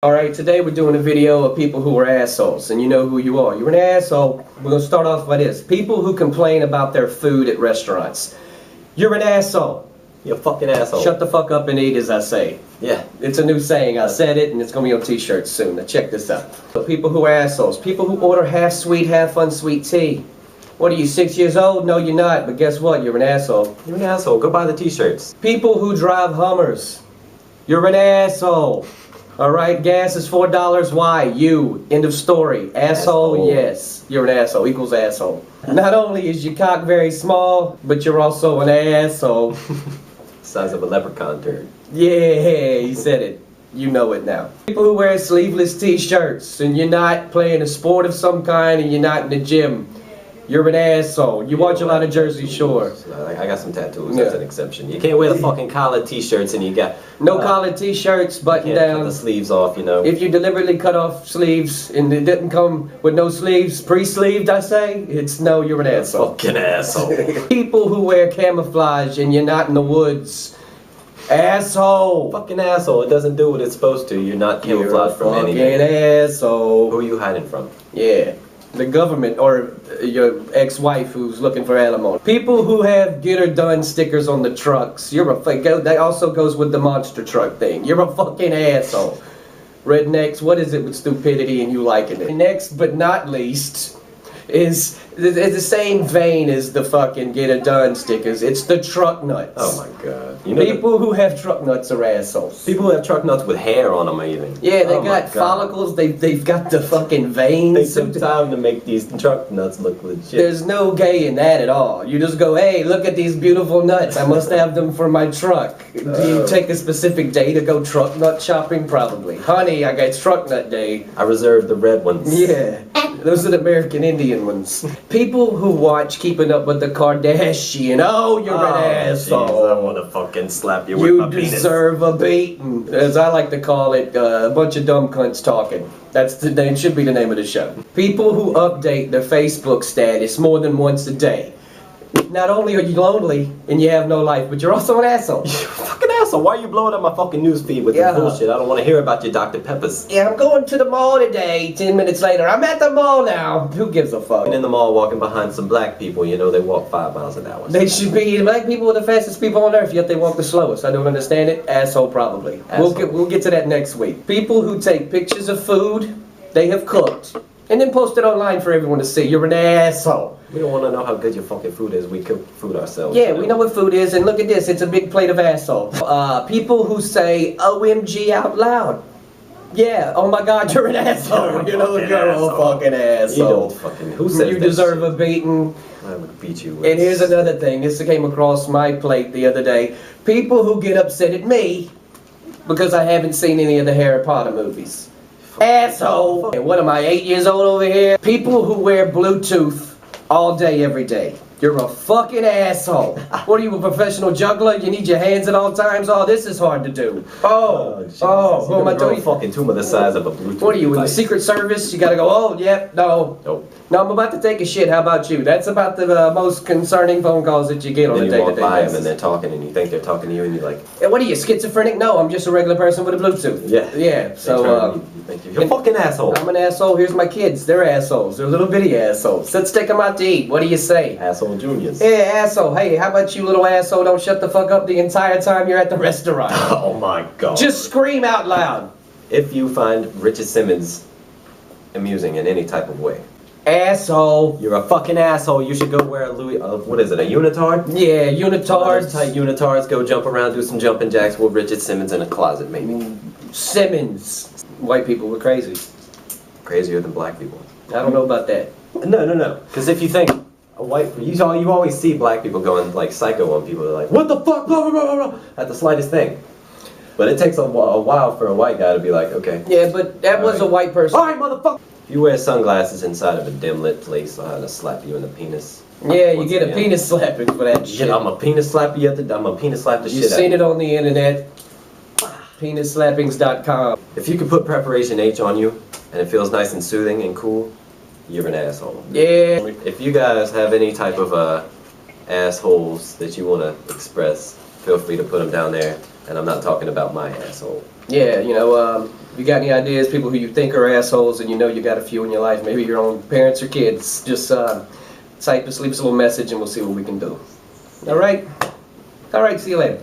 Alright, today we're doing a video of people who are assholes, and you know who you are. You're an asshole. We're going to start off by this. People who complain about their food at restaurants. You're an asshole. You're a fucking asshole. Shut the fuck up and eat, as I say. Yeah. It's a new saying. I said it, and it's going to be on t-shirts soon. Now check this out. People who are assholes. People who order half sweet, half unsweet tea. What are you, 6 years old? No, you're not. But guess what? You're an asshole. You're an asshole. Go buy the t-shirts. People who drive Hummers. You're an asshole. Alright, gas is $4. Why? You. End of story. Asshole? Yes. You're an asshole. Equals asshole. Not only is your cock very small, but you're also an asshole. Size of a leprechaun turd. Yeah, you said it. You know it now. People who wear sleeveless t-shirts and you're not playing a sport of some kind and you're not in the gym. You're an asshole. You watch a lot of Jersey Shore. I got some tattoos. That's an exception. You can't wear the fucking collared t-shirts and you got... No collared t-shirts, button down. Cut the sleeves off, you know. If you deliberately cut off sleeves and it didn't come with no sleeves, pre-sleeved I say, it's no, you're an asshole. Fucking asshole. People who wear camouflage and you're not in the woods. Asshole. Fucking asshole. It doesn't do what it's supposed to. You're not camouflaged from anything. You're a fucking asshole. Who are you hiding from? Yeah. The government or your ex-wife who's looking for alimony. People who have get her done stickers on the trucks. You're a fake. That also goes with the monster truck thing. You're a fucking asshole. Rednecks, what is it with stupidity and you liking it? Next but not least is the same vein as the fucking get it done stickers. It's the truck nuts. Oh my god. You know people who have truck nuts are assholes. People who have truck nuts with hair on them even. Yeah, they got follicles, they've got the fucking veins. They took time to make these truck nuts look legit. There's no gay in that at all. You just go, hey, look at these beautiful nuts. I must have them for my truck. Do you take a specific day to go truck nut shopping? Probably. Honey, I got truck nut day. I reserved the red ones. Yeah. Those are the American Indian ones. People who watch Keeping Up with the Kardashian. Oh, you're an asshole. Geez, I want to fucking slap you with my penis. You deserve a beating. As I like to call it, a bunch of dumb cunts talking. That's the name, should be the name of the show. People who update their Facebook status more than once a day. Not only are you lonely and you have no life, but you're also an asshole. You're a fucking asshole. Why are you blowing up my fucking newsfeed with this bullshit? I don't want to hear about your Dr. Peppers. Yeah, I'm going to the mall today. 10 minutes later, I'm at the mall now. Who gives a fuck? And in the mall walking behind some black people, you know, they walk 5 miles an hour. They should be. Black people are the fastest people on earth, yet they walk the slowest. I don't understand it. Asshole, probably. Asshole. We'll get to that next week. People who take pictures of food they have cooked and then post it online for everyone to see. You're an asshole. We don't want to know how good your fucking food is. We cook food ourselves. Yeah, we know what food is, and look at this. It's a big plate of asshole. People who say OMG out loud. Yeah, oh my god, you're an asshole. You're a fucking asshole. You don't fucking... Who says you deserve a beating. I would beat you. And here's another thing. This came across my plate the other day. People who get upset at me because I haven't seen any of the Harry Potter movies. Asshole. And what am I, 8 years old over here? People who wear Bluetooth all day, every day. You're a fucking asshole. What are you, a professional juggler? You need your hands at all times? Oh, this is hard to do. Who am I doing? Fucking tumor the size of a Bluetooth. What are you, in the Secret Service? You gotta go, oh, yeah, no. Nope. No, I'm about to take a shit. How about you? That's about the most concerning phone calls that you get on a day-to-day basis. You walk by them and they're talking and you think they're talking to you and you're like... Hey, what are you, schizophrenic? No, I'm just a regular person with a Bluetooth. Yeah. Yeah, so, you're a fucking asshole. I'm an asshole. Here's my kids. They're assholes. They're little bitty assholes. Let's take them out to eat. What do you say? Asshole juniors. Yeah, asshole. Hey, how about you, little asshole? Don't shut the fuck up the entire time you're at the restaurant. Oh my god. Just scream out loud. If you find Richard Simmons amusing in any type of way. Asshole. You're a fucking asshole. You should go wear a what is it, a unitard? Yeah, unitards. Tight unitards. Go jump around, do some jumping jacks with Richard Simmons in a closet, maybe. Simmons. White people were crazy. Crazier than black people. I don't know about that. No. Because if you think a white, you always see black people going like psycho on people. They're like, what the fuck, blah, blah, blah, blah, at the slightest thing. But it takes a while for a white guy to be like, okay. Yeah, but that was a white person. All right, motherfucker. If you wear sunglasses inside of a dim lit place, I'll slap you in the penis. Yeah, you get a penis slapping for that shit. I'm a penis slap you I'm a penis slap the shit out of you. You've seen it on the internet. Penisslappings.com. If you can put Preparation H on you, and it feels nice and soothing and cool, you're an asshole. Yeah. If you guys have any type of assholes that you want to express, feel free to put them down there. And I'm not talking about my asshole. Yeah, if you got any ideas, people who you think are assholes, and you got a few in your life, maybe your own parents or kids, just type us, leave us a little message, and we'll see what we can do. All right? All right, see you later.